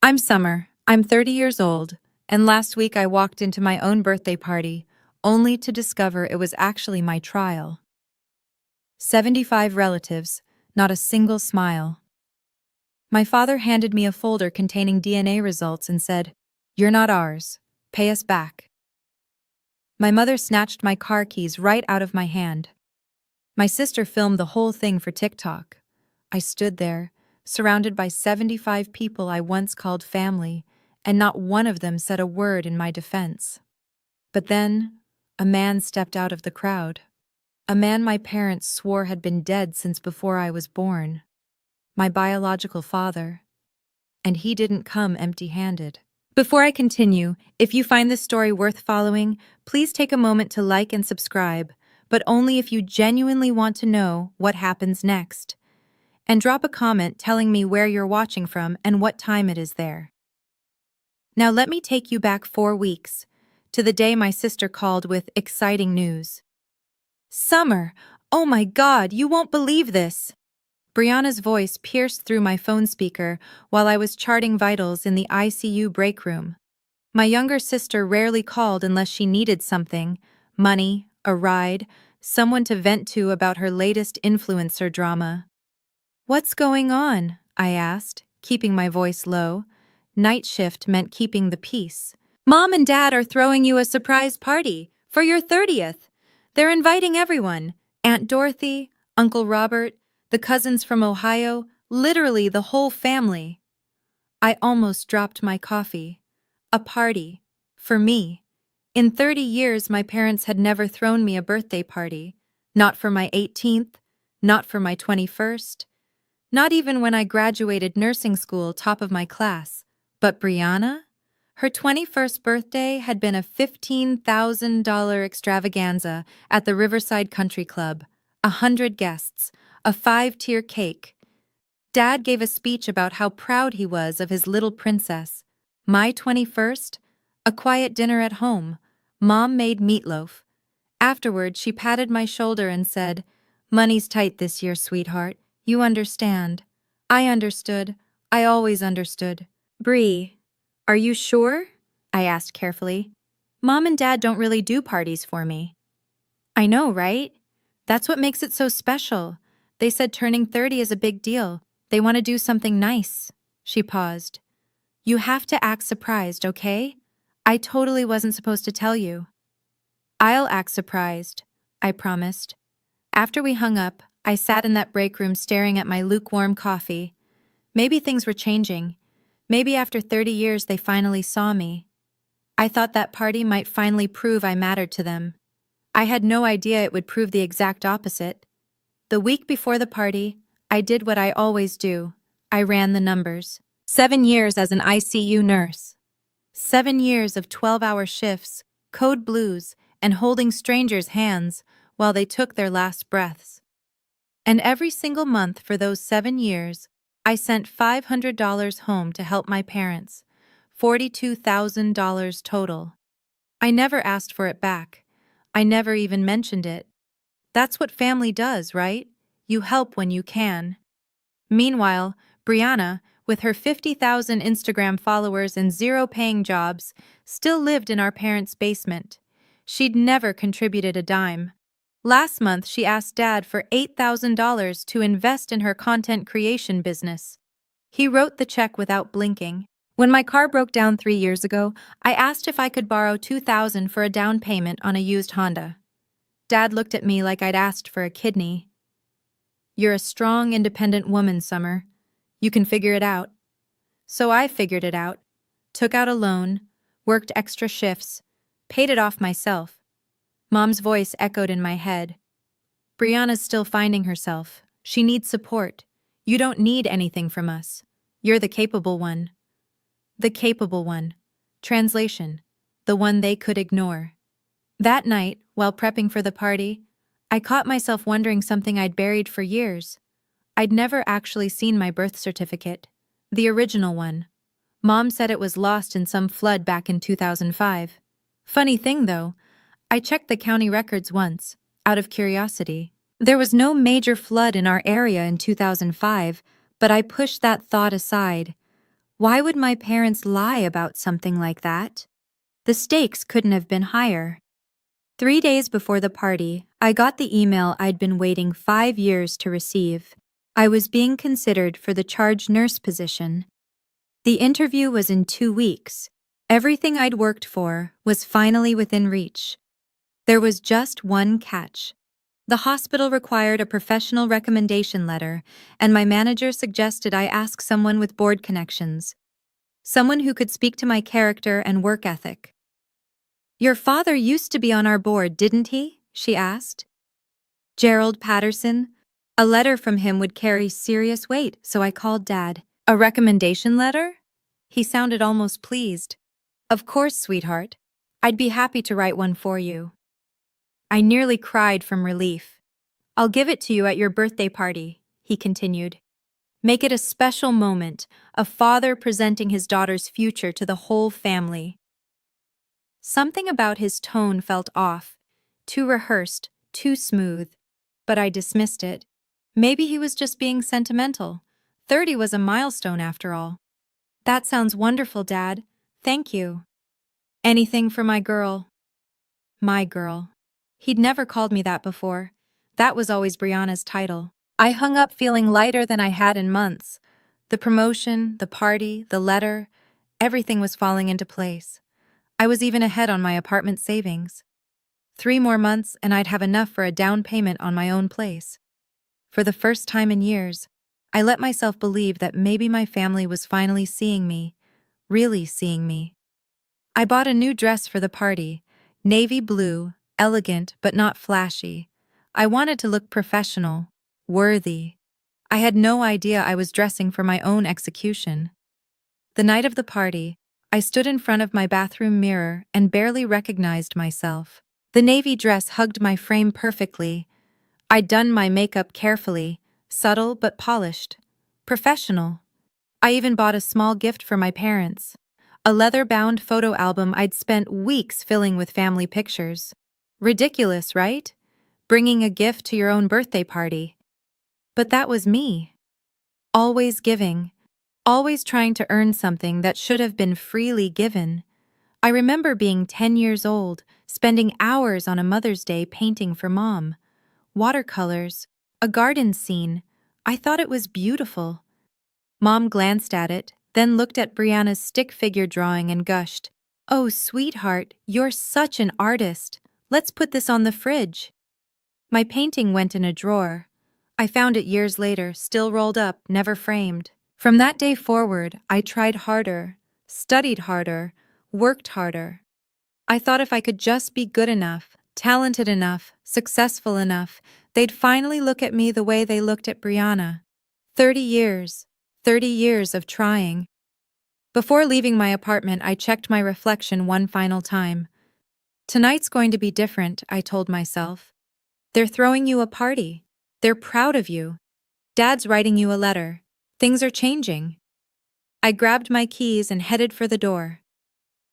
I'm Summer. I'm 30 years old, and last week I walked into my own birthday party, only to discover it was actually my trial. 75 relatives, not a single smile. My father handed me a folder containing DNA results and said, "You're not ours. Pay us back." My mother snatched my car keys right out of my hand. My sister filmed the whole thing for TikTok. I stood there, surrounded by 75 people I once called family, and not one of them said a word in my defense. But then, a man stepped out of the crowd. A man my parents swore had been dead since before I was born. My biological father. And he didn't come empty-handed. Before I continue, if you find this story worth following, please take a moment to like and subscribe, but only if you genuinely want to know what happens next. And drop a comment telling me where you're watching from and what time it is there. Now let me take you back 4 weeks, to the day my sister called with exciting news. "Summer, oh my God, you won't believe this!" Brianna's voice pierced through my phone speaker while I was charting vitals in the ICU break room. My younger sister rarely called unless she needed something: money, a ride, someone to vent to about her latest influencer drama. "What's going on?" I asked, keeping my voice low. Night shift meant keeping the peace. "Mom and Dad are throwing you a surprise party for your 30th. They're inviting everyone: Aunt Dorothy, Uncle Robert, the cousins from Ohio, literally the whole family." I almost dropped my coffee. A party. For me. In 30 years, my parents had never thrown me a birthday party. Not for my 18th, not for my 21st, not even when I graduated nursing school top of my class. But Brianna? Her 21st birthday had been a $15,000 extravaganza at the Riverside Country Club, 100 guests, a 5-tier cake. Dad gave a speech about how proud he was of his little princess. My 21st? A quiet dinner at home. Mom made meatloaf. Afterward, she patted my shoulder and said, "Money's tight this year, sweetheart. You understand." I understood. I always understood. "Bree, are you sure?" I asked carefully. "Mom and Dad don't really do parties for me." "I know, right? That's what makes it so special. They said turning 30 is a big deal. They want to do something nice." She paused. "You have to act surprised, okay? I totally wasn't supposed to tell you." "I'll act surprised," I promised. After we hung up, I sat in that break room staring at my lukewarm coffee. Maybe things were changing. Maybe after 30 years they finally saw me. I thought that party might finally prove I mattered to them. I had no idea it would prove the exact opposite. The week before the party, I did what I always do. I ran the numbers. 7 years as an ICU nurse. 7 years of 12-hour shifts, code blues, and holding strangers' hands while they took their last breaths. And every single month for those 7 years, I sent $500 home to help my parents. $42,000 total. I never asked for it back. I never even mentioned it. That's what family does, right? You help when you can. Meanwhile, Brianna, with her 50,000 Instagram followers and 0 paying jobs, still lived in our parents' basement. She'd never contributed a dime. Last month, she asked Dad for $8,000 to invest in her content creation business. He wrote the check without blinking. When my car broke down 3 years ago, I asked if I could borrow $2,000 for a down payment on a used Honda. Dad looked at me like I'd asked for a kidney. "You're a strong, independent woman, Summer. You can figure it out." So I figured it out. Took out a loan, worked extra shifts, paid it off myself. Mom's voice echoed in my head. "Brianna's still finding herself. She needs support. You don't need anything from us. You're the capable one." The capable one. Translation: the one they could ignore. That night, while prepping for the party, I caught myself wondering something I'd buried for years. I'd never actually seen my birth certificate. The original one. Mom said it was lost in some flood back in 2005. Funny thing though, I checked the county records once, out of curiosity. There was no major flood in our area in 2005, but I pushed that thought aside. Why would my parents lie about something like that? The stakes couldn't have been higher. 3 days before the party, I got the email I'd been waiting 5 years to receive. I was being considered for the charge nurse position. The interview was in 2 weeks. Everything I'd worked for was finally within reach. There was just one catch. The hospital required a professional recommendation letter, and my manager suggested I ask someone with board connections, someone who could speak to my character and work ethic. "Your father used to be on our board, didn't he?" she asked. "Gerald Patterson." A letter from him would carry serious weight, so I called Dad. "A recommendation letter?" He sounded almost pleased. "Of course, sweetheart. I'd be happy to write one for you." I nearly cried from relief. "I'll give it to you at your birthday party," he continued. "Make it a special moment, a father presenting his daughter's future to the whole family." Something about his tone felt off, too rehearsed, too smooth, but I dismissed it. Maybe he was just being sentimental. 30 was a milestone after all. "That sounds wonderful, Dad. Thank you." "Anything for my girl." My girl. He'd never called me that before. That was always Brianna's title. I hung up feeling lighter than I had in months. The promotion, the party, the letter, everything was falling into place. I was even ahead on my apartment savings. 3 more months and I'd have enough for a down payment on my own place. For the first time in years, I let myself believe that maybe my family was finally seeing me, really seeing me. I bought a new dress for the party, navy blue, elegant but not flashy. I wanted to look professional, worthy. I had no idea I was dressing for my own execution. The night of the party, I stood in front of my bathroom mirror and barely recognized myself. The navy dress hugged my frame perfectly. I'd done my makeup carefully, subtle but polished. Professional. I even bought a small gift for my parents. A leather-bound photo album I'd spent weeks filling with family pictures. Ridiculous, right? Bringing a gift to your own birthday party. But that was me. Always giving. Always trying to earn something that should have been freely given. I remember being 10 years old, spending hours on a Mother's Day painting for Mom. Watercolors, a garden scene. I thought it was beautiful. Mom glanced at it, then looked at Brianna's stick figure drawing and gushed, "Oh, sweetheart, you're such an artist. Let's put this on the fridge." My painting went in a drawer. I found it years later, still rolled up, never framed. From that day forward, I tried harder, studied harder, worked harder. I thought if I could just be good enough, talented enough, successful enough, they'd finally look at me the way they looked at Brianna. 30 years. 30 years of trying. Before leaving my apartment, I checked my reflection one final time. Tonight's going to be different, I told myself. They're throwing you a party. They're proud of you. Dad's writing you a letter. Things are changing. I grabbed my keys and headed for the door.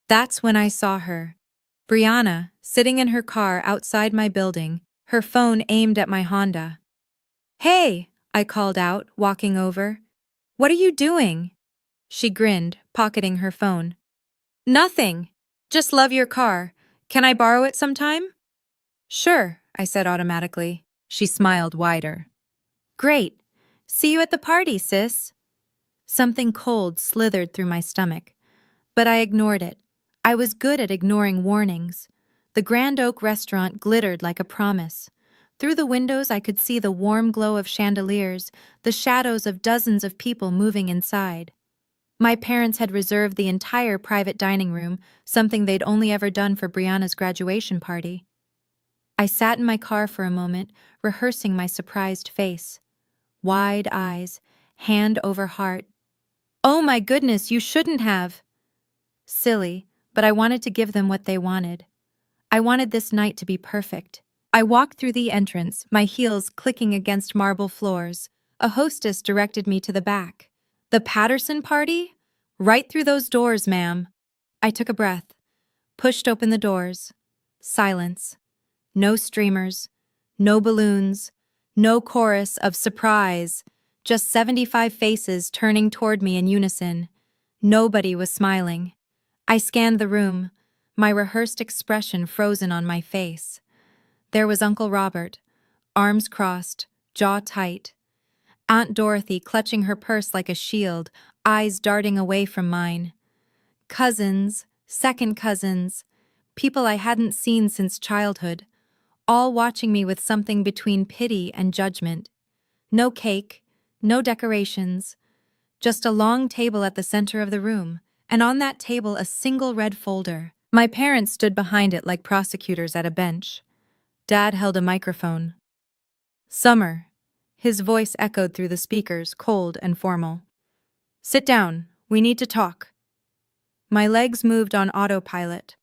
That's when I saw her. Brianna, sitting in her car outside my building, her phone aimed at my Honda. "Hey," I called out, walking over. "What are you doing?" She grinned, pocketing her phone. "Nothing. Just love your car. Can I borrow it sometime?" "Sure," I said automatically. She smiled wider. "Great. See you at the party, sis." Something cold slithered through my stomach, but I ignored it. I was good at ignoring warnings. The Grand Oak restaurant glittered like a promise. Through the windows I could see the warm glow of chandeliers, the shadows of dozens of people moving inside. My parents had reserved the entire private dining room, something they'd only ever done for Brianna's graduation party. I sat in my car for a moment, rehearsing my surprised face. Wide eyes, hand over heart. "Oh my goodness, you shouldn't have." Silly, but I wanted to give them what they wanted. I wanted this night to be perfect. I walked through the entrance, my heels clicking against marble floors. A hostess directed me to the back. "The Patterson party? Right through those doors, ma'am." I took a breath, pushed open the doors. Silence. No streamers, no balloons, no chorus of surprise, just 75 faces turning toward me in unison. Nobody was smiling. I scanned the room, my rehearsed expression frozen on my face. There was Uncle Robert, arms crossed, jaw tight. Aunt Dorothy clutching her purse like a shield, eyes darting away from mine. Cousins, second cousins, people I hadn't seen since childhood, all watching me with something between pity and judgment. No cake, no decorations, just a long table at the center of the room, and on that table a single red folder. My parents stood behind it like prosecutors at a bench. Dad held a microphone. "Summer." His voice echoed through the speakers, cold and formal. "Sit down. We need to talk." My legs moved on autopilot.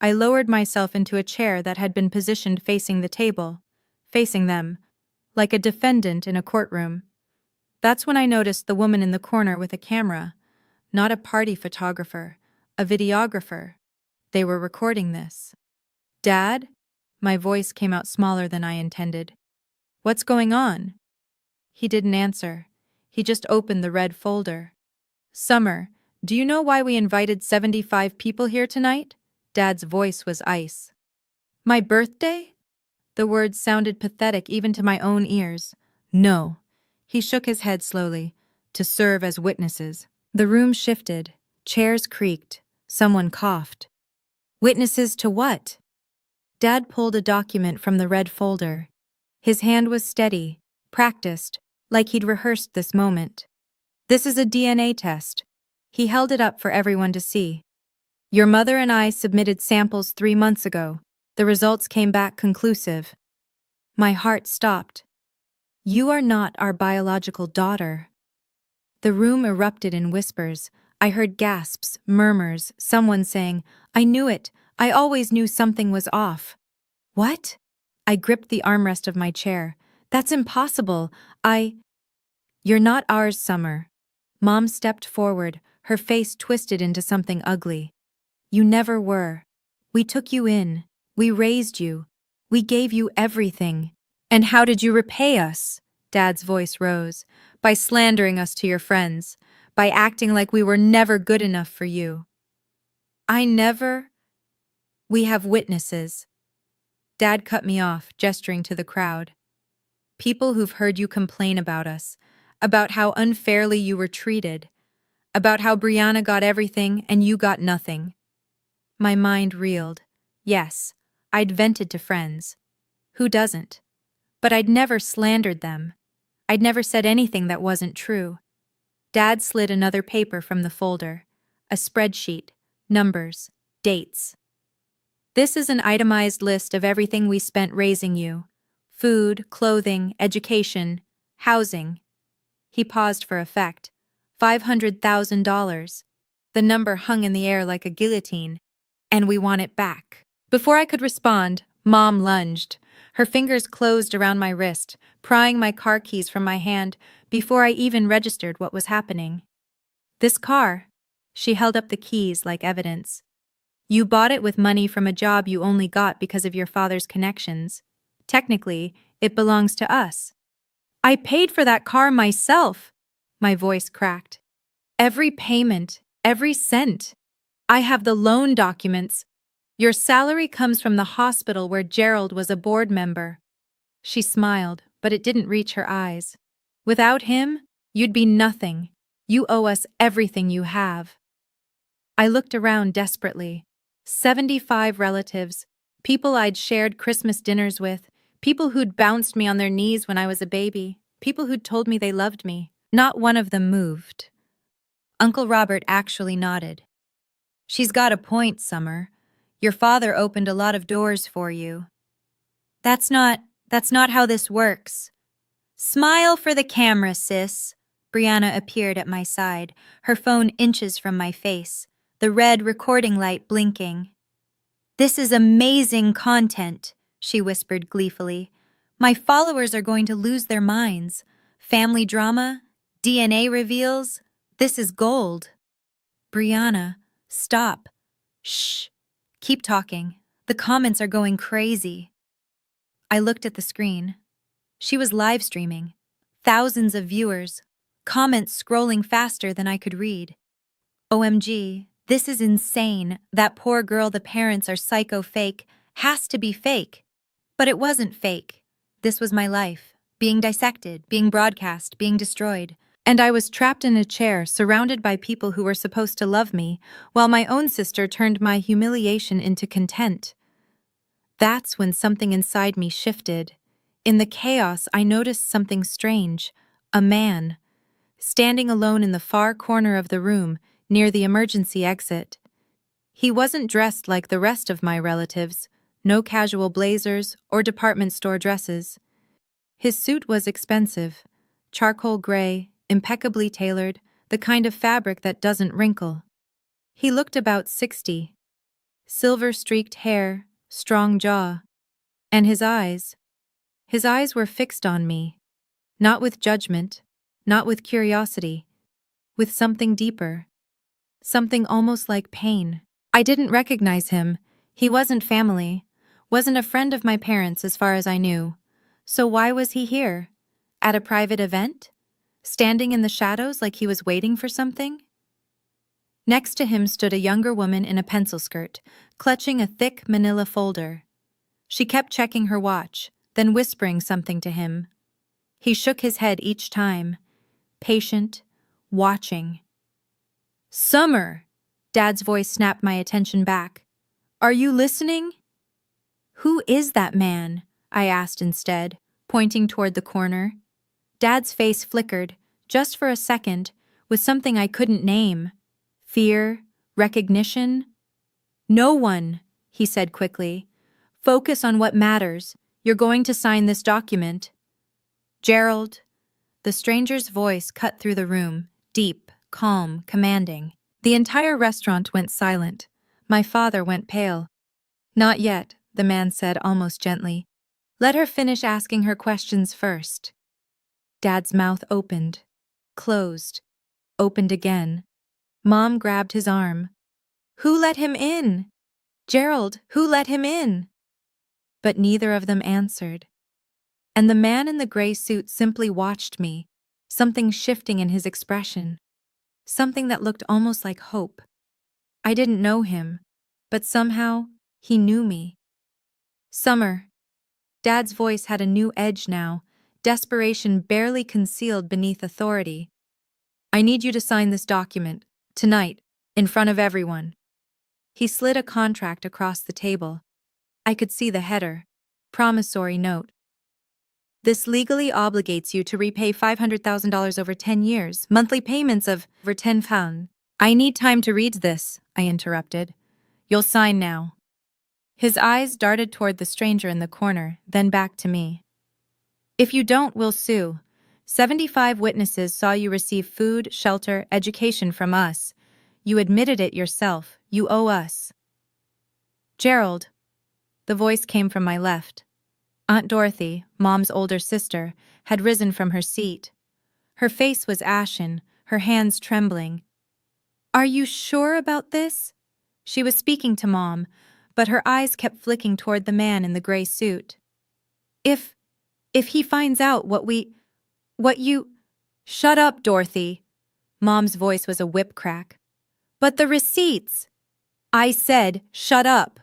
I lowered myself into a chair that had been positioned facing the table, facing them, like a defendant in a courtroom. That's when I noticed the woman in the corner with a camera, not a party photographer, a videographer. They were recording this. "Dad?" My voice came out smaller than I intended. "What's going on?" He didn't answer. He just opened the red folder. "Summer, do you know why we invited 75 people here tonight?" Dad's voice was ice. "My birthday?" The words sounded pathetic even to my own ears. "No." He shook his head slowly. "To serve as witnesses." The room shifted. Chairs creaked. Someone coughed. "Witnesses to what?" Dad pulled a document from the red folder. His hand was steady, practiced, like he'd rehearsed this moment. "This is a DNA test." He held it up for everyone to see. "Your mother and I submitted samples 3 months ago. The results came back conclusive." My heart stopped. "You are not our biological daughter." The room erupted in whispers. I heard gasps, murmurs, someone saying, "I knew it. I always knew something was off." "What?" I gripped the armrest of my chair. "That's impossible. You're not ours, Summer." Mom stepped forward, her face twisted into something ugly. "You never were. We took you in. We raised you. We gave you everything." "And how did you repay us?" Dad's voice rose. "By slandering us to your friends. By acting like we were never good enough for you." "I never—" "We have witnesses." Dad cut me off, gesturing to the crowd. "People who've heard you complain about us, about how unfairly you were treated, about how Brianna got everything and you got nothing." My mind reeled. Yes, I'd vented to friends. Who doesn't? But I'd never slandered them. I'd never said anything that wasn't true. Dad slid another paper from the folder. A spreadsheet, numbers, dates. "This is an itemized list of everything we spent raising you. Food, clothing, education, housing." He paused for effect. $500,000. The number hung in the air like a guillotine. "And we want it back." Before I could respond, Mom lunged. Her fingers closed around my wrist, prying my car keys from my hand before I even registered what was happening. "This car." She held up the keys like evidence. "You bought it with money from a job you only got because of your father's connections. Technically, it belongs to us." "I paid for that car myself." My voice cracked. "Every payment, every cent. I have the loan documents. Your salary comes from the hospital where Gerald was a board member." She smiled, but it didn't reach her eyes. "Without him, you'd be nothing. You owe us everything you have." I looked around desperately. 75 relatives, people I'd shared Christmas dinners with, people who'd bounced me on their knees when I was a baby, people who'd told me they loved me. Not one of them moved. Uncle Robert actually nodded. "She's got a point, Summer. Your father opened a lot of doors for you." That's not how this works." "Smile for the camera, sis." Brianna appeared at my side, her phone inches from my face, the red recording light blinking. "This is amazing content," she whispered gleefully. "My followers are going to lose their minds. Family drama, DNA reveals. This is gold." "Brianna, stop." "Shh. Keep talking. The comments are going crazy." I looked at the screen. She was live streaming. Thousands of viewers. Comments scrolling faster than I could read. OMG, this is insane. That poor girl, the parents are psycho fake. Has to be fake. But it wasn't fake. This was my life. Being dissected, being broadcast, being destroyed. And I was trapped in a chair, surrounded by people who were supposed to love me, while my own sister turned my humiliation into content. That's when something inside me shifted. In the chaos, I noticed something strange. A man, standing alone in the far corner of the room, near the emergency exit. He wasn't dressed like the rest of my relatives, no casual blazers or department store dresses. His suit was expensive, charcoal gray, impeccably tailored, the kind of fabric that doesn't wrinkle. He looked about 60. Silver-streaked hair, strong jaw. And his eyes were fixed on me. Not with judgment, not with curiosity, with something deeper. Something almost like pain. I didn't recognize him. He wasn't family, wasn't a friend of my parents as far as I knew. So why was he here? At a private event? Standing in the shadows like he was waiting for something? Next to him stood a younger woman in a pencil skirt, clutching a thick manila folder. She kept checking her watch, then whispering something to him. He shook his head each time, patient, watching. "Summer!" Dad's voice snapped my attention back. "Are you listening?" "Who is that man?" I asked instead, pointing toward the corner. Dad's face flickered, just for a second, with something I couldn't name. Fear, recognition. "No one," he said quickly. "Focus on what matters. You're going to sign this document." "Gerald." The stranger's voice cut through the room, deep, calm, commanding. The entire restaurant went silent. My father went pale. "Not yet," the man said almost gently. "Let her finish asking her questions first." Dad's mouth opened, closed, opened again. Mom grabbed his arm. "Who let him in? Gerald, who let him in?" But neither of them answered. And the man in the gray suit simply watched me, something shifting in his expression. Something that looked almost like hope. I didn't know him, but somehow he knew me. "Summer." Dad's voice had a new edge now, desperation barely concealed beneath authority. "I need you to sign this document, tonight, in front of everyone." He slid a contract across the table. I could see the header, promissory note. "This legally obligates you to repay $500,000 over 10 years, monthly payments of over £10. "I need time to read this," I interrupted. "You'll sign now." His eyes darted toward the stranger in the corner, then back to me. "If you don't, we'll sue. 75 witnesses saw you receive food, shelter, education from us. You admitted it yourself. You owe us." "Gerald." The voice came from my left. Aunt Dorothy, Mom's older sister, had risen from her seat. Her face was ashen, her hands trembling. "Are you sure about this?" She was speaking to Mom, but her eyes kept flicking toward the man in the gray suit. If he finds out what you... "Shut up, Dorothy." Mom's voice was a whip crack. "But the receipts." "I said, shut up."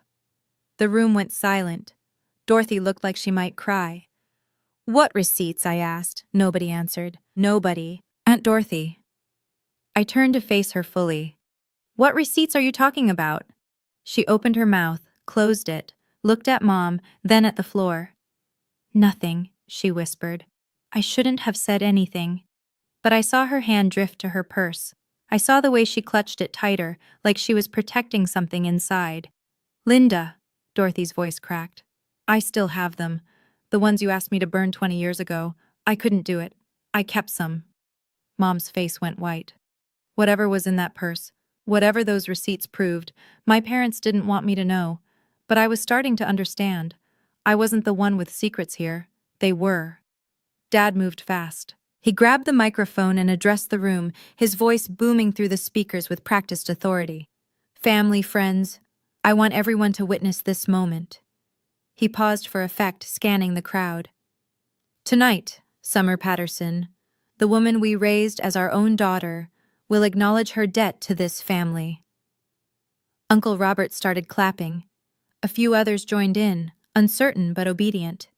The room went silent. Dorothy looked like she might cry. "What receipts?" I asked. Nobody answered. Nobody. Aunt Dorothy. I turned to face her fully. "What receipts are you talking about?" She opened her mouth, closed it, looked at Mom, then at the floor. "Nothing," she whispered. I shouldn't have said anything. But I saw her hand drift to her purse. I saw the way she clutched it tighter, like she was protecting something inside. "Linda," Dorothy's voice cracked. "I still have them. The ones you asked me to burn 20 years ago. I couldn't do it. I kept some." Mom's face went white. Whatever was in that purse, whatever those receipts proved, my parents didn't want me to know. But I was starting to understand. I wasn't the one with secrets here. They were. Dad moved fast. He grabbed the microphone and addressed the room, his voice booming through the speakers with practiced authority. "Family, friends, I want everyone to witness this moment." He paused for effect, scanning the crowd. "Tonight, Summer Patterson, the woman we raised as our own daughter, will acknowledge her debt to this family." Uncle Robert started clapping. A few others joined in, uncertain but obedient.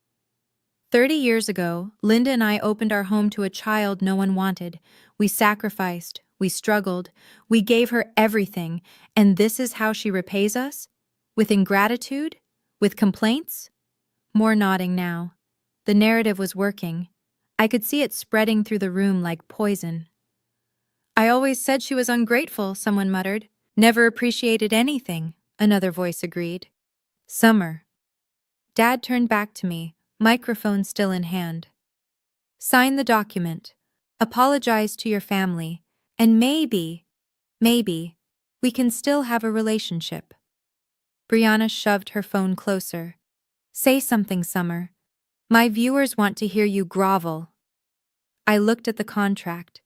30 years ago, Linda and I opened our home to a child no one wanted. We sacrificed, we struggled, we gave her everything, and this is how she repays us? With ingratitude? With complaints? More nodding now. The narrative was working. I could see it spreading through the room like poison. "I always said she was ungrateful," someone muttered. "Never appreciated anything," another voice agreed. "Summer." Dad turned back to me, microphone still in hand. "Sign the document. Apologize to your family. And maybe, we can still have a relationship." Brianna shoved her phone closer. "Say something, Summer. My viewers want to hear you grovel." I looked at the contract.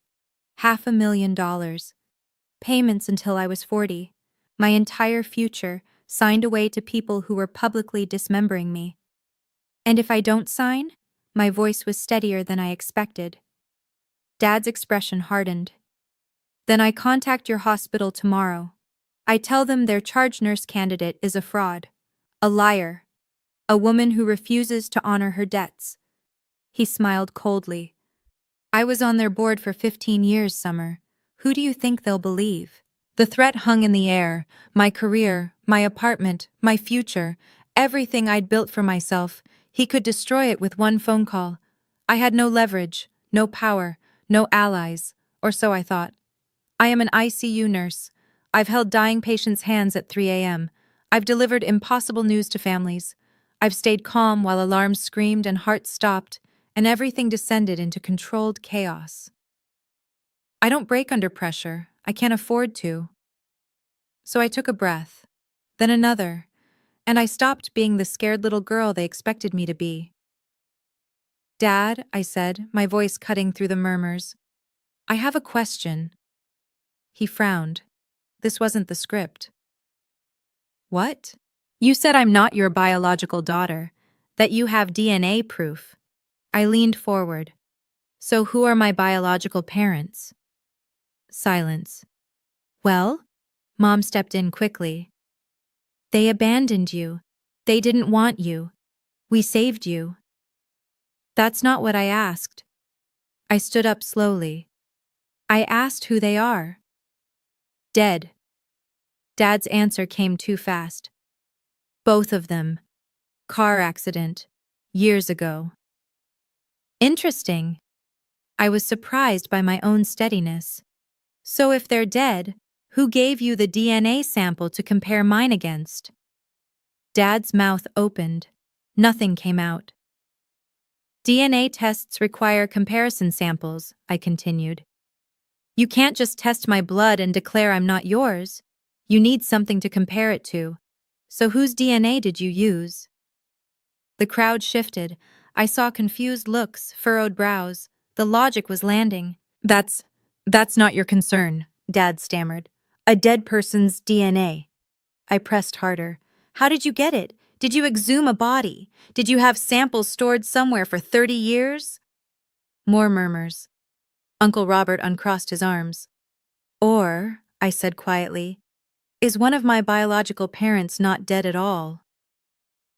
$500,000. Payments until I was 40. My entire future signed away to people who were publicly dismembering me. "And if I don't sign?" My voice was steadier than I expected. Dad's expression hardened. "Then I contact your hospital tomorrow. I tell them their charge nurse candidate is a fraud, a liar, a woman who refuses to honor her debts." He smiled coldly. "I was on their board for 15 years, Summer. Who do you think they'll believe?" The threat hung in the air. My career, my apartment, my future, everything I'd built for myself. He could destroy it with one phone call. I had no leverage, no power, no allies, or so I thought. I am an ICU nurse. I've held dying patients' hands at 3 a.m. I've delivered impossible news to families. I've stayed calm while alarms screamed and hearts stopped, and everything descended into controlled chaos. I don't break under pressure. I can't afford to. So I took a breath, then another, and I stopped being the scared little girl they expected me to be. "Dad," I said, my voice cutting through the murmurs, "I have a question." He frowned. This wasn't the script. "What?" "You said I'm not your biological daughter, that you have DNA proof." I leaned forward. "So who are my biological parents?" Silence. "Well?" Mom stepped in quickly. "They abandoned you. They didn't want you. We saved you." "That's not what I asked." I stood up slowly. "I asked who they are." "Dead." Dad's answer came too fast. "Both of them. Car accident. Years ago." "Interesting." I was surprised by my own steadiness. "So if they're dead, who gave you the DNA sample to compare mine against?" Dad's mouth opened. Nothing came out. "DNA tests require comparison samples," I continued. "You can't just test my blood and declare I'm not yours. You need something to compare it to. So whose DNA did you use?" The crowd shifted. I saw confused looks, furrowed brows. The logic was landing. That's not your concern," Dad stammered. "A dead person's DNA." I pressed harder. "How did you get it? Did you exhume a body? Did you have samples stored somewhere for 30 years? More murmurs. Uncle Robert uncrossed his arms. "Or," I said quietly, "is one of my biological parents not dead at all?"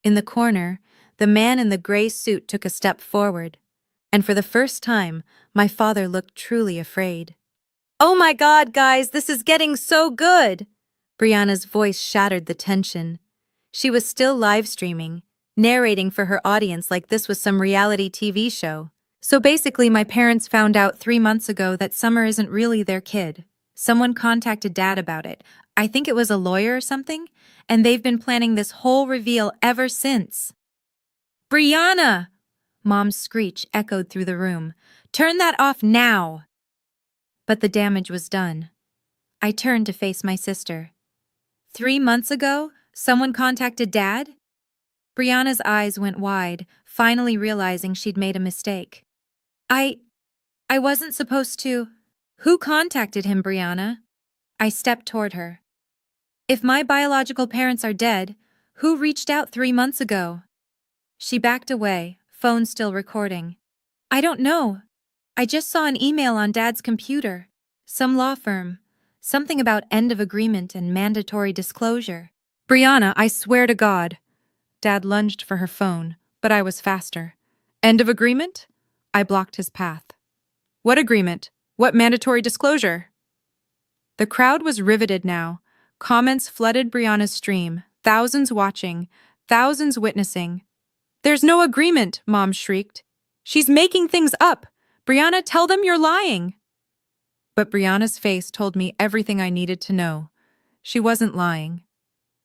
In the corner, the man in the gray suit took a step forward, and for the first time, my father looked truly afraid. "Oh my God, guys, this is getting so good!" Brianna's voice shattered the tension. She was still live streaming, narrating for her audience like this was some reality TV show. "So basically, my parents found out 3 months ago that Summer isn't really their kid. Someone contacted Dad about it. I think it was a lawyer or something, and they've been planning this whole reveal ever since." "Brianna!" Mom's screech echoed through the room. "Turn that off now!" But the damage was done. I turned to face my sister. 3 months ago, someone contacted Dad? Brianna's eyes went wide, finally realizing she'd made a mistake. I wasn't supposed to. Who contacted him, Brianna?" I stepped toward her. "If my biological parents are dead, who reached out 3 months ago?" She backed away, phone still recording. "I don't know. I just saw an email on Dad's computer. Some law firm. Something about end of agreement and mandatory disclosure. Brianna, I swear to God. Dad lunged for her phone, but I was faster. End of agreement? I blocked his path. What agreement? What mandatory disclosure? The crowd was riveted now. Comments flooded Brianna's stream, thousands watching, thousands witnessing. There's no agreement, Mom shrieked. She's making things up. Brianna, tell them you're lying. But Brianna's face told me everything I needed to know. She wasn't lying.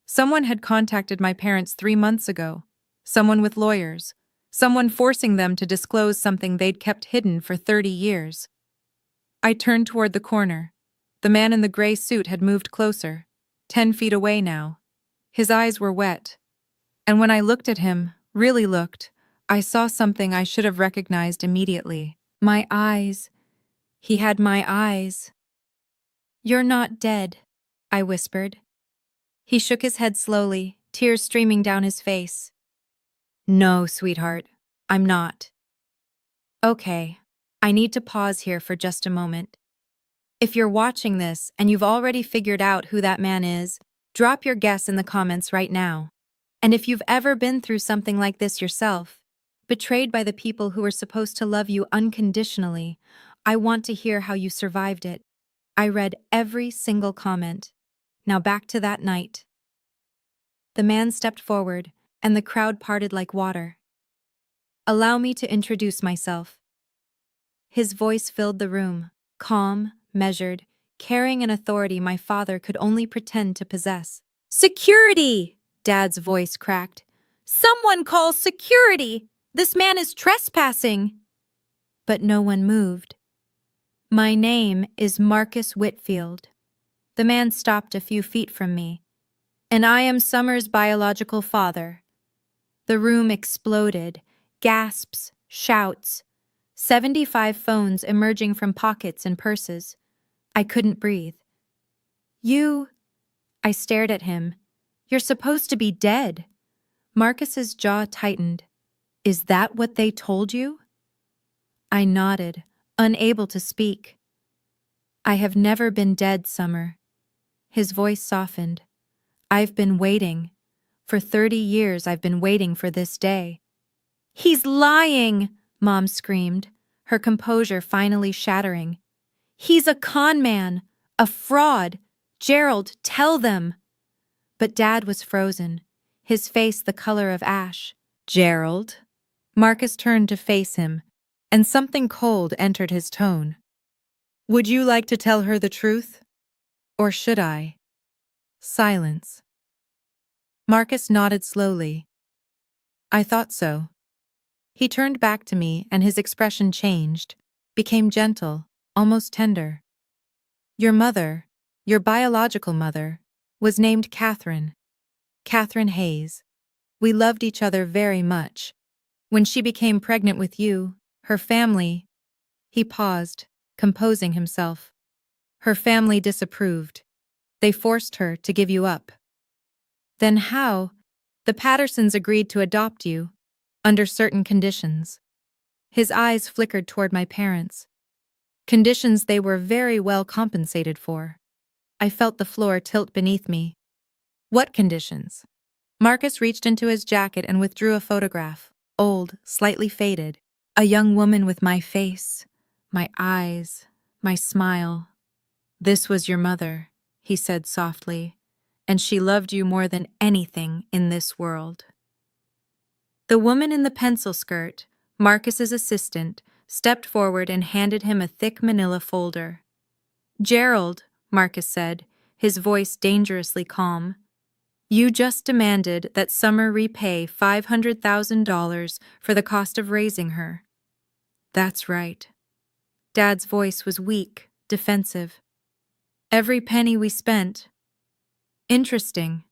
Someone had contacted my parents 3 months ago. Someone with lawyers. Someone forcing them to disclose something they'd kept hidden for 30 years. I turned toward the corner. The man in the gray suit had moved closer, 10 feet away now. His eyes were wet. And when I looked at him, really looked, I saw something I should have recognized immediately. My eyes. He had my eyes. You're not dead, I whispered. He shook his head slowly, tears streaming down his face. No, sweetheart, I'm not. Okay, I need to pause here for just a moment. If you're watching this and you've already figured out who that man is, drop your guess in the comments right now. And if you've ever been through something like this yourself, betrayed by the people who were supposed to love you unconditionally, I want to hear how you survived it. I read every single comment. Now back to that night. The man stepped forward, and the crowd parted like water. Allow me to introduce myself. His voice filled the room, calm, measured, carrying an authority my father could only pretend to possess. Security! Dad's voice cracked. Someone call security! This man is trespassing! But no one moved. My name is Marcus Whitfield. The man stopped a few feet from me. And I am Summer's biological father. The room exploded, gasps, shouts, 75 phones emerging from pockets and purses. I couldn't breathe. You... I stared at him. You're supposed to be dead. Marcus's jaw tightened. Is that what they told you? I nodded, unable to speak. I have never been dead, Summer. His voice softened. I've been waiting. For 30 years I've been waiting for this day. He's lying, Mom screamed, her composure finally shattering. He's a con man, a fraud. Gerald, tell them. But Dad was frozen, his face the color of ash. Gerald? Marcus turned to face him, and something cold entered his tone. Would you like to tell her the truth? Or should I? Silence. Marcus nodded slowly. I thought so. He turned back to me and his expression changed, became gentle, almost tender. Your mother, your biological mother, was named Catherine. Catherine Hayes. We loved each other very much. When she became pregnant with you, her family... He paused, composing himself. Her family disapproved. They forced her to give you up. Then how? The Pattersons agreed to adopt you, under certain conditions. His eyes flickered toward my parents. Conditions they were very well compensated for. I felt the floor tilt beneath me. What conditions? Marcus reached into his jacket and withdrew a photograph, old, slightly faded. A young woman with my face, my eyes, my smile. This was your mother, he said softly, and she loved you more than anything in this world. The woman in the pencil skirt, Marcus's assistant, stepped forward and handed him a thick manila folder. Gerald, Marcus said, his voice dangerously calm. You just demanded that Summer repay $500,000 for the cost of raising her. That's right. Dad's voice was weak, defensive. Every penny we spent. Interesting.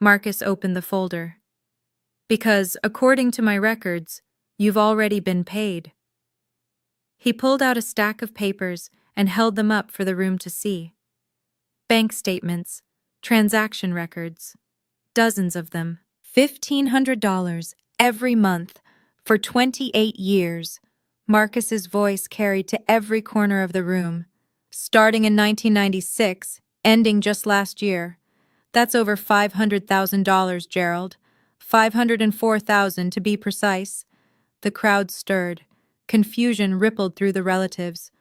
Marcus opened the folder. Because, according to my records, you've already been paid. He pulled out a stack of papers and held them up for the room to see. Bank statements, transaction records, dozens of them. $1,500 every month for 28 years. Marcus's voice carried to every corner of the room. Starting in 1996, ending just last year. That's over $500,000, Gerald. 504,000 to be precise. The crowd stirred. Confusion rippled through the relatives.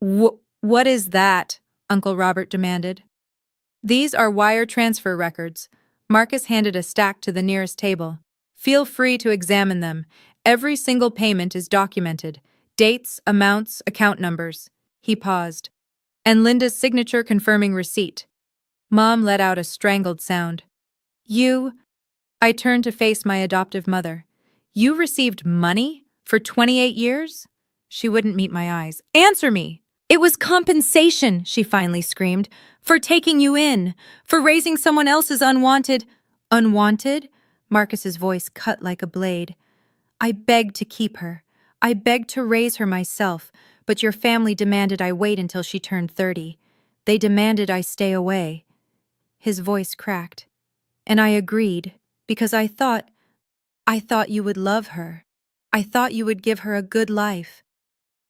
What is that? Uncle Robert demanded. These are wire transfer records. Marcus handed a stack to the nearest table. Feel free to examine them. Every single payment is documented. Dates, amounts, account numbers. He paused. And Linda's signature confirming receipt. Mom let out a strangled sound. You... I turned to face my adoptive mother. You received money for 28 years? She wouldn't meet my eyes. Answer me! It was compensation, she finally screamed, for taking you in, for raising someone else's unwanted... Unwanted? Marcus's voice cut like a blade. I begged to keep her. I begged to raise her myself, but your family demanded I wait until she turned 30. They demanded I stay away. His voice cracked. And I agreed, because I thought you would love her. I thought you would give her a good life.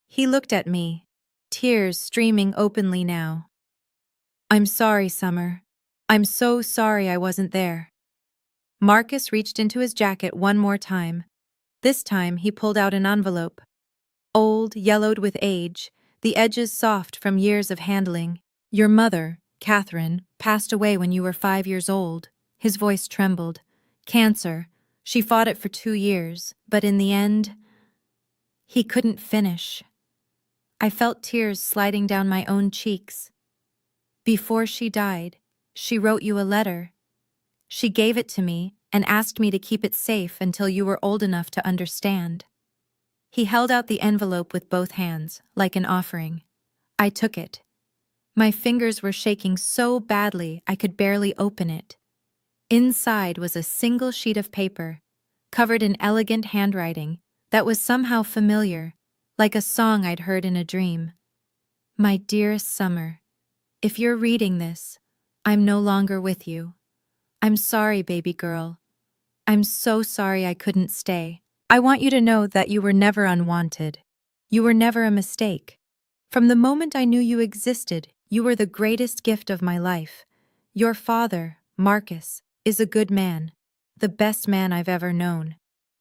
He looked at me, tears streaming openly now. I'm sorry, Summer. I'm so sorry I wasn't there. Marcus reached into his jacket one more time. This time he pulled out an envelope. Old, yellowed with age, the edges soft from years of handling. Your mother, Catherine, passed away when you were 5 years old. His voice trembled. Cancer. She fought it for 2 years, but in the end... He couldn't finish. I felt tears sliding down my own cheeks. Before she died, she wrote you a letter. She gave it to me and asked me to keep it safe until you were old enough to understand. He held out the envelope with both hands, like an offering. I took it. My fingers were shaking so badly I could barely open it. Inside was a single sheet of paper, covered in elegant handwriting that was somehow familiar, like a song I'd heard in a dream. My dearest Summer, if you're reading this, I'm no longer with you. I'm sorry, baby girl. I'm so sorry I couldn't stay. I want you to know that you were never unwanted. You were never a mistake. From the moment I knew you existed, you were the greatest gift of my life. Your father, Marcus, is a good man, the best man I've ever known.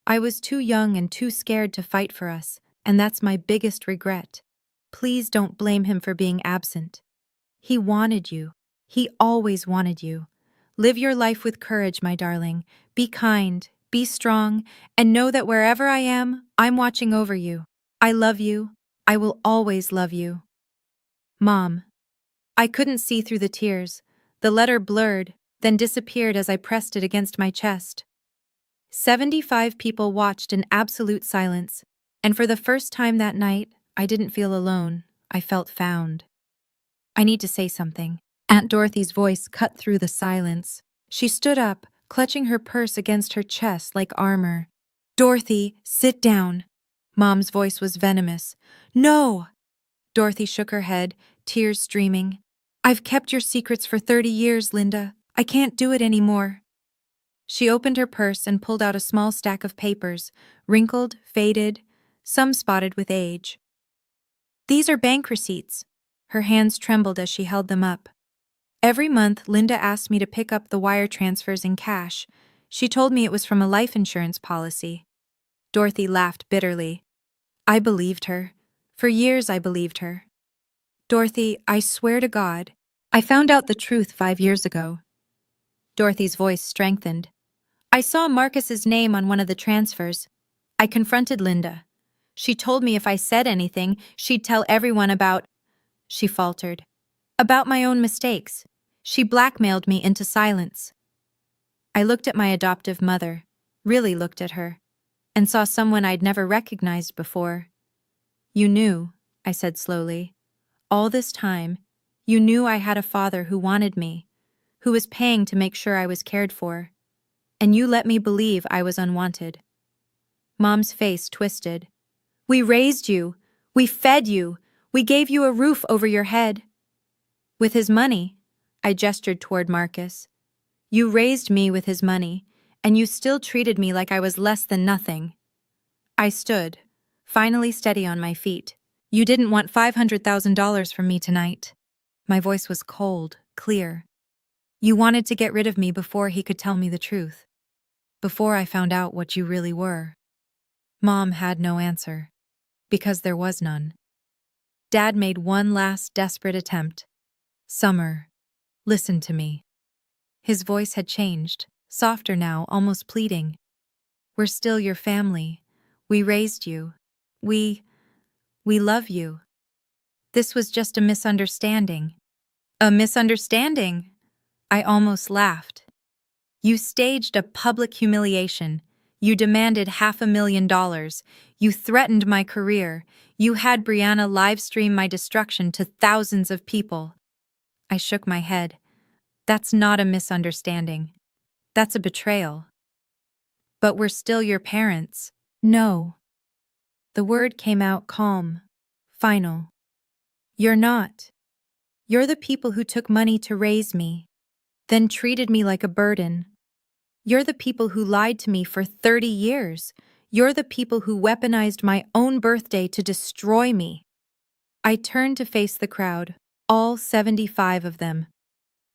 I was too young and too scared to fight for us, and that's my biggest regret. Please don't blame him for being absent. He wanted you. He always wanted you. Live your life with courage, my darling. Be kind, be strong, and know that wherever I am, I'm watching over you. I love you. I will always love you. Mom. I couldn't see through the tears. The letter blurred, then disappeared as I pressed it against my chest. 75 people watched in absolute silence, and for the first time that night, I didn't feel alone. I felt found. I need to say something. Aunt Dorothy's voice cut through the silence. She stood up, clutching her purse against her chest like armor. Dorothy, sit down. Mom's voice was venomous. No! Dorothy shook her head, tears streaming. I've kept your secrets for 30 years, Linda. I can't do it anymore. She opened her purse and pulled out a small stack of papers, wrinkled, faded, some spotted with age. These are bank receipts. Her hands trembled as she held them up. Every month, Linda asked me to pick up the wire transfers in cash. She told me it was from a life insurance policy. Dorothy laughed bitterly. I believed her. For years I believed her. Dorothy, I swear to God, I found out the truth 5 years ago. Dorothy's voice strengthened. I saw Marcus's name on one of the transfers. I confronted Linda. She told me if I said anything, she'd tell everyone about... She faltered. About my own mistakes. She blackmailed me into silence. I looked at my adoptive mother, really looked at her, and saw someone I'd never recognized before. You knew, I said slowly. All this time, you knew I had a father who wanted me, who was paying to make sure I was cared for, and you let me believe I was unwanted. Mom's face twisted. We raised you. We fed you. We gave you a roof over your head. With his money, I gestured toward Marcus. You raised me with his money, and you still treated me like I was less than nothing. I stood, finally steady on my feet. You didn't want $500,000 from me tonight. My voice was cold, clear. You wanted to get rid of me before he could tell me the truth. Before I found out what you really were. Mom had no answer. Because there was none. Dad made one last desperate attempt. Summer, listen to me. His voice had changed, softer now, almost pleading. We're still your family. We raised you. We love you. This was just a misunderstanding. A misunderstanding? I almost laughed. You staged a public humiliation. You demanded $500,000. You threatened my career. You had Brianna livestream my destruction to thousands of people. I shook my head. That's not a misunderstanding. That's a betrayal. But we're still your parents. No. The word came out calm, final. You're not. You're the people who took money to raise me, then treated me like a burden. You're the people who lied to me for 30 years. You're the people who weaponized my own birthday to destroy me. I turned to face the crowd, all 75 of them.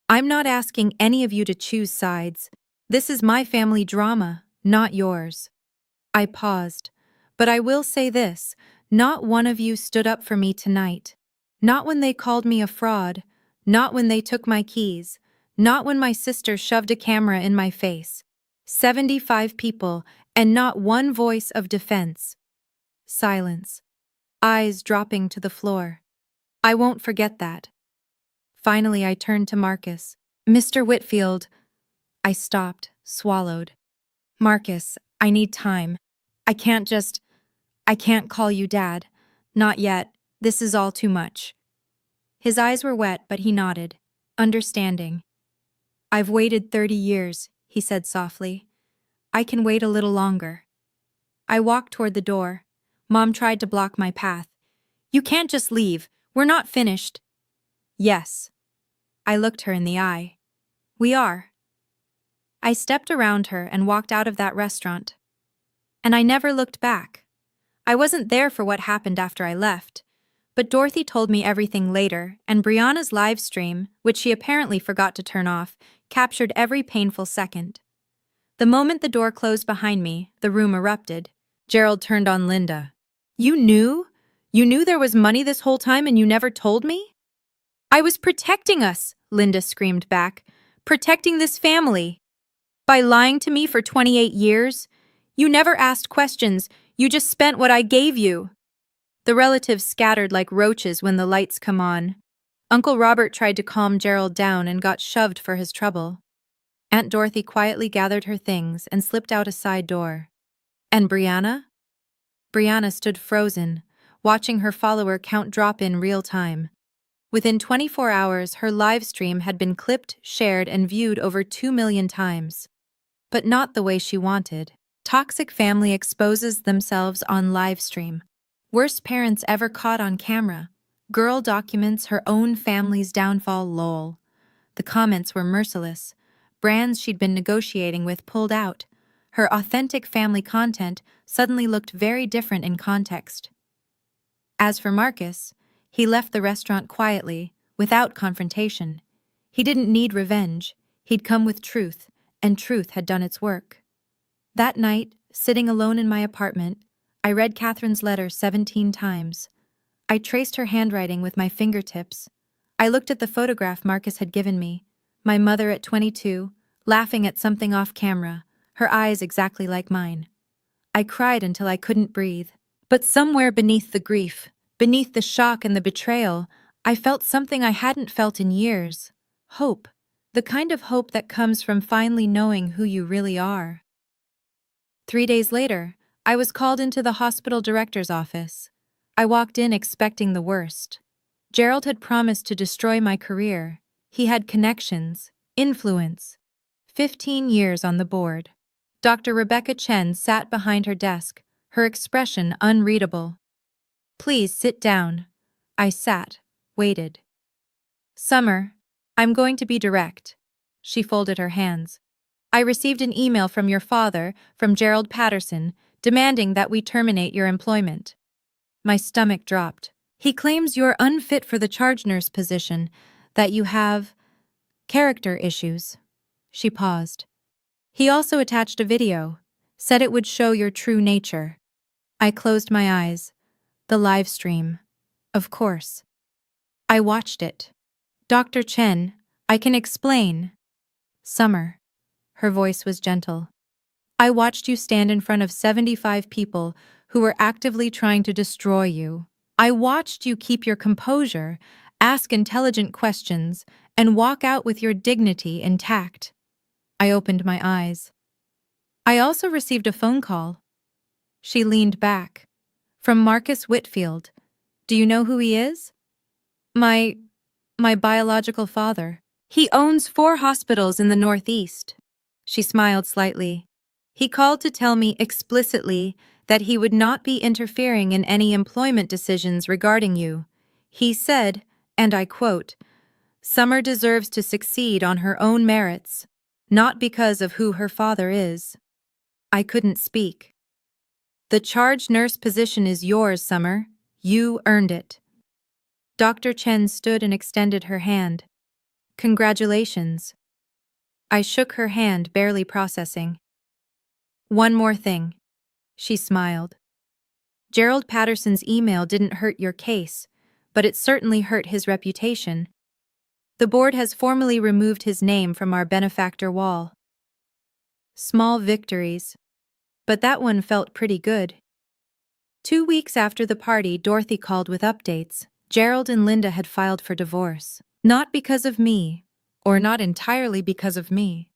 I'm not asking any of you to choose sides. This is my family drama, not yours. I paused. But I will say this, not one of you stood up for me tonight. Not when they called me a fraud. Not when they took my keys. Not when my sister shoved a camera in my face. 75 people, and not one voice of defense. Silence. Eyes dropping to the floor. I won't forget that. Finally, I turned to Marcus. Mr. Whitfield. I stopped, swallowed. Marcus, I need time. I can't call you Dad. Not yet. This is all too much. His eyes were wet, but he nodded, understanding. I've waited 30 years, he said softly. I can wait a little longer. I walked toward the door. Mom tried to block my path. You can't just leave. We're not finished. Yes. I looked her in the eye. We are. I stepped around her and walked out of that restaurant. And I never looked back. I wasn't there for what happened after I left, but Dorothy told me everything later, and Brianna's live stream, which she apparently forgot to turn off, captured every painful second. The moment the door closed behind me, the room erupted. Gerald turned on Linda. You knew? You knew there was money this whole time and you never told me? I was protecting us, Linda screamed back. Protecting this family. By lying to me for 28 years? You never asked questions. You just spent what I gave you. The relatives scattered like roaches when the lights come on. Uncle Robert tried to calm Gerald down and got shoved for his trouble. Aunt Dorothy quietly gathered her things and slipped out a side door. And Brianna? Brianna stood frozen, watching her follower count drop in real time. Within 24 hours, her live stream had been clipped, shared, and viewed over 2 million times. But not the way she wanted. Toxic family exposes themselves on live stream. Worst parents ever caught on camera. Girl documents her own family's downfall, lol. The comments were merciless. Brands she'd been negotiating with pulled out. Her authentic family content suddenly looked very different in context. As for Marcus, he left the restaurant quietly, without confrontation. He didn't need revenge. He'd come with truth, and truth had done its work. That night, sitting alone in my apartment, I read Catherine's letter 17 times. I traced her handwriting with my fingertips. I looked at the photograph Marcus had given me. My mother at 22, laughing at something off camera, her eyes exactly like mine. I cried until I couldn't breathe. But somewhere beneath the grief, beneath the shock and the betrayal, I felt something I hadn't felt in years. Hope. The kind of hope that comes from finally knowing who you really are. 3 days later, I was called into the hospital director's office. I walked in expecting the worst. Gerald had promised to destroy my career. He had connections, influence. 15 years on the board. Dr. Rebecca Chen sat behind her desk, her expression unreadable. Please sit down. I sat, waited. Summer, I'm going to be direct. She folded her hands. I received an email from your father, from Gerald Patterson, demanding that we terminate your employment. My stomach dropped. He claims you're unfit for the charge nurse position, that you have character issues. She paused. He also attached a video, said it would show your true nature. I closed my eyes. The live stream. Of course. I watched it. Dr. Chen, I can explain. Summer. Her voice was gentle. I watched you stand in front of 75 people who were actively trying to destroy you. I watched you keep your composure, ask intelligent questions, and walk out with your dignity intact. I opened my eyes. I also received a phone call. She leaned back. From Marcus Whitfield. Do you know who he is? My biological father. He owns 4 hospitals in the Northeast. She smiled slightly. He called to tell me explicitly that he would not be interfering in any employment decisions regarding you. He said, and I quote, "Summer deserves to succeed on her own merits, not because of who her father is." I couldn't speak. The charge nurse position is yours, Summer. You earned it. Dr. Chen stood and extended her hand. Congratulations. I shook her hand, barely processing. One more thing. She smiled. Gerald Patterson's email didn't hurt your case, but it certainly hurt his reputation. The board has formally removed his name from our benefactor wall. Small victories. But that one felt pretty good. 2 weeks after the party, Dorothy called with updates. Gerald and Linda had filed for divorce. Not because of me, or not entirely because of me.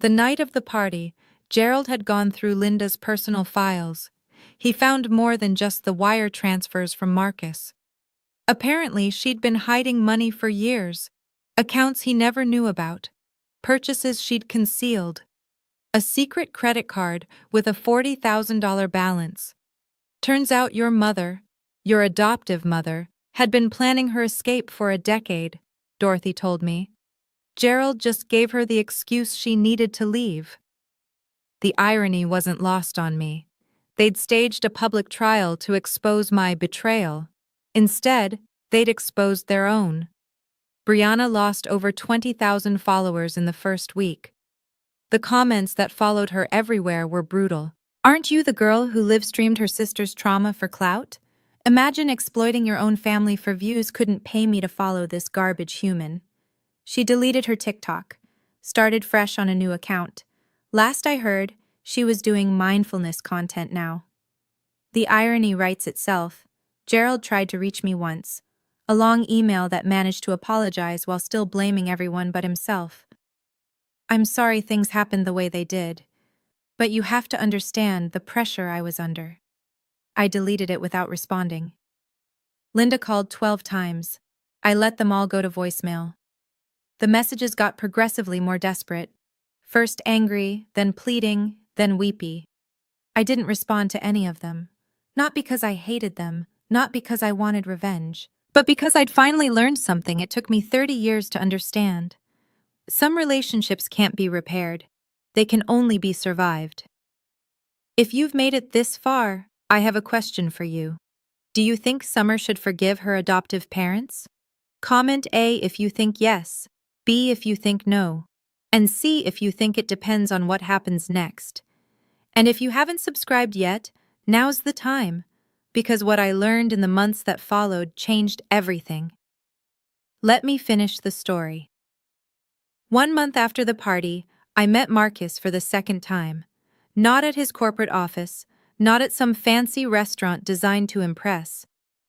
The night of the party, Gerald had gone through Linda's personal files. He found more than just the wire transfers from Marcus. Apparently, she'd been hiding money for years, accounts he never knew about, purchases she'd concealed, a secret credit card with a $40,000 balance. Turns out your mother, your adoptive mother, had been planning her escape for a decade, Dorothy told me. Gerald just gave her the excuse she needed to leave. The irony wasn't lost on me. They'd staged a public trial to expose my betrayal. Instead, they'd exposed their own. Brianna lost over 20,000 followers in the first week. The comments that followed her everywhere were brutal. Aren't you the girl who live-streamed her sister's trauma for clout? Imagine exploiting your own family for views. Couldn't pay me to follow this garbage human. She deleted her TikTok, started fresh on a new account. Last I heard, she was doing mindfulness content now. The irony writes itself. Gerald tried to reach me once, a long email that managed to apologize while still blaming everyone but himself. I'm sorry things happened the way they did, but you have to understand the pressure I was under. I deleted it without responding. Linda called 12 times. I let them all go to voicemail. The messages got progressively more desperate. First angry, then pleading, then weepy. I didn't respond to any of them. Not because I hated them, not because I wanted revenge, but because I'd finally learned something it took me 30 years to understand. Some relationships can't be repaired. They can only be survived. If you've made it this far, I have a question for you. Do you think Summer should forgive her adoptive parents? Comment A if you think yes, B if you think no, and C if you think it depends on what happens next. And if you haven't subscribed yet, now's the time, because what I learned in the months that followed changed everything. Let me finish the story. 1 month after the party, I met Marcus for the second time. Not at his corporate office, not at some fancy restaurant designed to impress.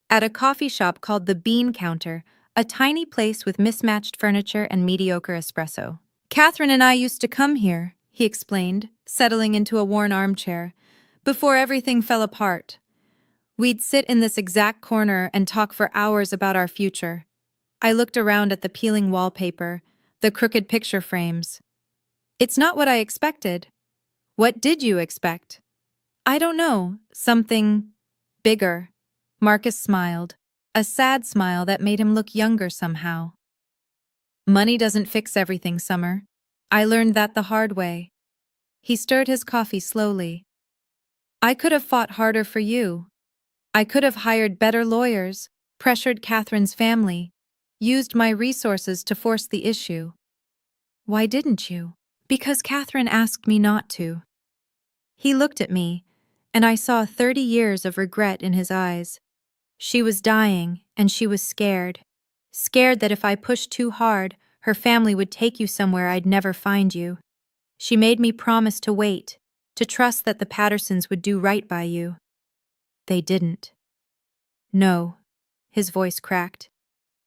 At a coffee shop called the Bean Counter, a tiny place with mismatched furniture and mediocre espresso. Catherine and I used to come here, he explained, settling into a worn armchair, before everything fell apart. We'd sit in this exact corner and talk for hours about our future. I looked around at the peeling wallpaper, the crooked picture frames. It's not what I expected. What did you expect? I don't know, something bigger. Marcus smiled, a sad smile that made him look younger somehow. Money doesn't fix everything, Summer. I learned that the hard way. He stirred his coffee slowly. I could have fought harder for you. I could have hired better lawyers, pressured Catherine's family, used my resources to force the issue. Why didn't you? Because Catherine asked me not to. He looked at me, and I saw 30 years of regret in his eyes. She was dying, and she was scared. Scared that if I pushed too hard, her family would take you somewhere I'd never find you. She made me promise to wait, to trust that the Pattersons would do right by you. They didn't. No, his voice cracked.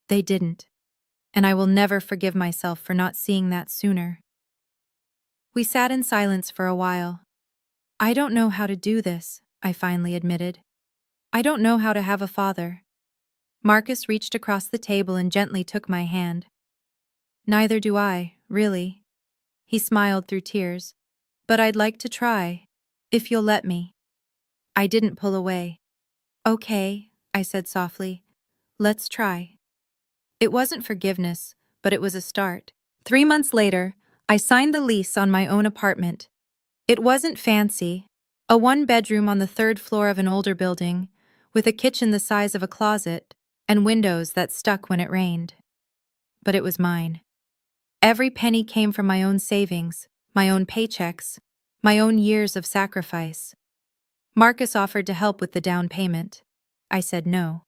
They didn't. And I will never forgive myself for not seeing that sooner. We sat in silence for a while. I don't know how to do this, I finally admitted. I don't know how to have a father. Marcus reached across the table and gently took my hand. Neither do I, really. He smiled through tears. But I'd like to try, if you'll let me. I didn't pull away. Okay, I said softly. Let's try. It wasn't forgiveness, but it was a start. 3 months later, I signed the lease on my own apartment. It wasn't fancy, a one-bedroom on the 3rd floor of an older building, with a kitchen the size of a closet, and windows that stuck when it rained. But it was mine. Every penny came from my own savings, my own paychecks, my own years of sacrifice. Marcus offered to help with the down payment. I said no.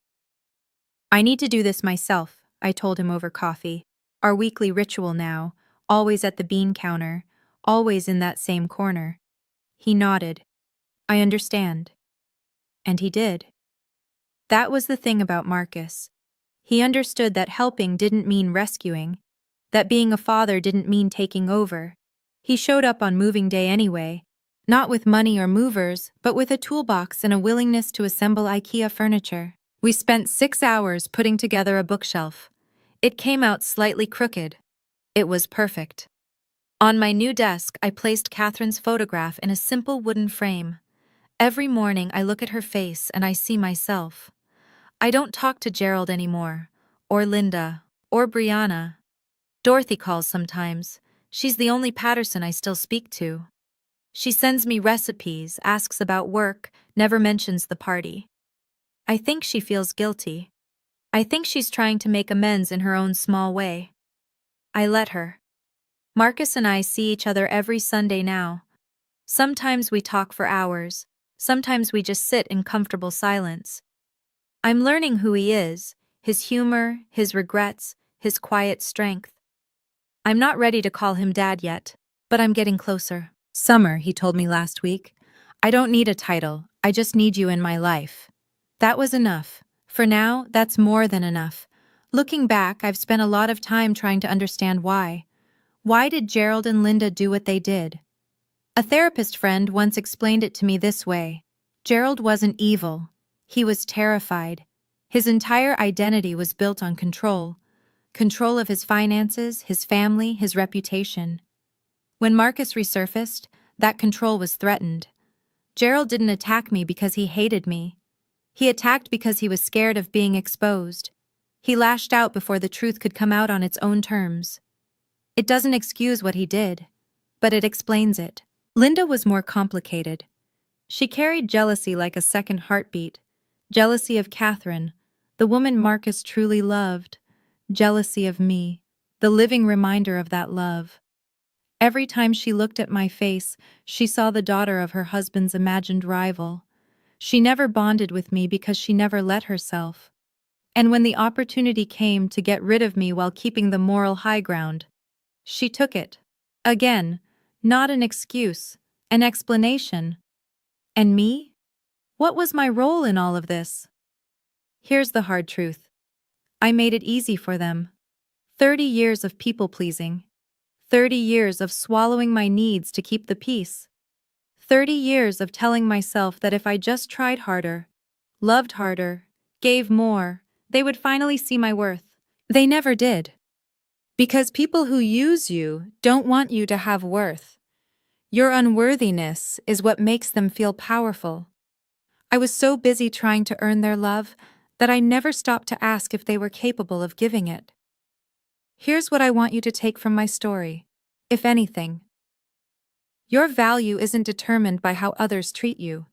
I need to do this myself, I told him over coffee, our weekly ritual now, always at the bean counter, always in that same corner. He nodded. I understand. And he did. That was the thing about Marcus. He understood that helping didn't mean rescuing, that being a father didn't mean taking over. He showed up on moving day anyway, not with money or movers, but with a toolbox and a willingness to assemble IKEA furniture. We spent 6 hours putting together a bookshelf. It came out slightly crooked. It was perfect. On my new desk, I placed Catherine's photograph in a simple wooden frame. Every morning I look at her face and I see myself. I don't talk to Gerald anymore, or Linda, or Brianna. Dorothy calls sometimes. She's the only Patterson I still speak to. She sends me recipes, asks about work, never mentions the party. I think she feels guilty. I think she's trying to make amends in her own small way. I let her. Marcus and I see each other every Sunday now. Sometimes we talk for hours. Sometimes we just sit in comfortable silence. I'm learning who he is, his humor, his regrets, his quiet strength. I'm not ready to call him Dad yet, but I'm getting closer. Summer, he told me last week. I don't need a title, I just need you in my life. That was enough. For now, that's more than enough. Looking back, I've spent a lot of time trying to understand why. Why did Gerald and Linda do what they did? A therapist friend once explained it to me this way. Gerald wasn't evil. He was terrified. His entire identity was built on control. Control of his finances, his family, his reputation. When Marcus resurfaced, that control was threatened. Gerald didn't attack me because he hated me. He attacked because he was scared of being exposed. He lashed out before the truth could come out on its own terms. It doesn't excuse what he did, but it explains it. Linda was more complicated. She carried jealousy like a second heartbeat. Jealousy of Catherine, the woman Marcus truly loved. Jealousy of me, the living reminder of that love. Every time she looked at my face, she saw the daughter of her husband's imagined rival. She never bonded with me because she never let herself. And when the opportunity came to get rid of me while keeping the moral high ground, she took it. Again, not an excuse, an explanation. And me? What was my role in all of this? Here's the hard truth. I made it easy for them. 30 years of people-pleasing. 30 years of swallowing my needs to keep the peace. 30 years of telling myself that if I just tried harder, loved harder, gave more, they would finally see my worth. They never did. Because people who use you don't want you to have worth. Your unworthiness is what makes them feel powerful. I was so busy trying to earn their love that I never stopped to ask if they were capable of giving it. Here's what I want you to take from my story, if anything. Your value isn't determined by how others treat you.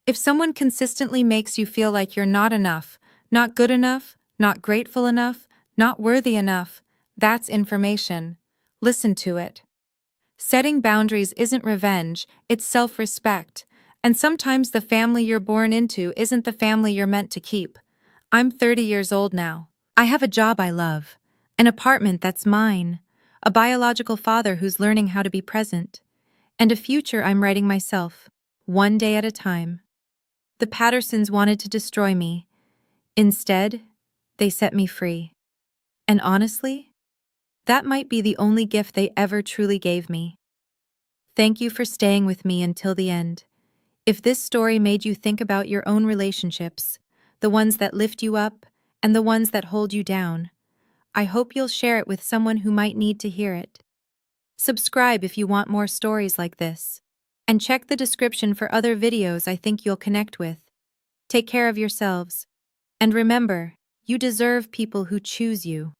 If someone consistently makes you feel like you're not enough, not good enough, not grateful enough, not worthy enough, that's information. Listen to it. Setting boundaries isn't revenge, it's self-respect. And sometimes the family you're born into isn't the family you're meant to keep. I'm 30 years old now. I have a job I love, an apartment that's mine, a biological father who's learning how to be present, and a future I'm writing myself, one day at a time. The Pattersons wanted to destroy me. Instead, they set me free. And honestly, that might be the only gift they ever truly gave me. Thank you for staying with me until the end. If this story made you think about your own relationships, the ones that lift you up and the ones that hold you down, I hope you'll share it with someone who might need to hear it. Subscribe if you want more stories like this. And check the description for other videos I think you'll connect with. Take care of yourselves. And remember, you deserve people who choose you.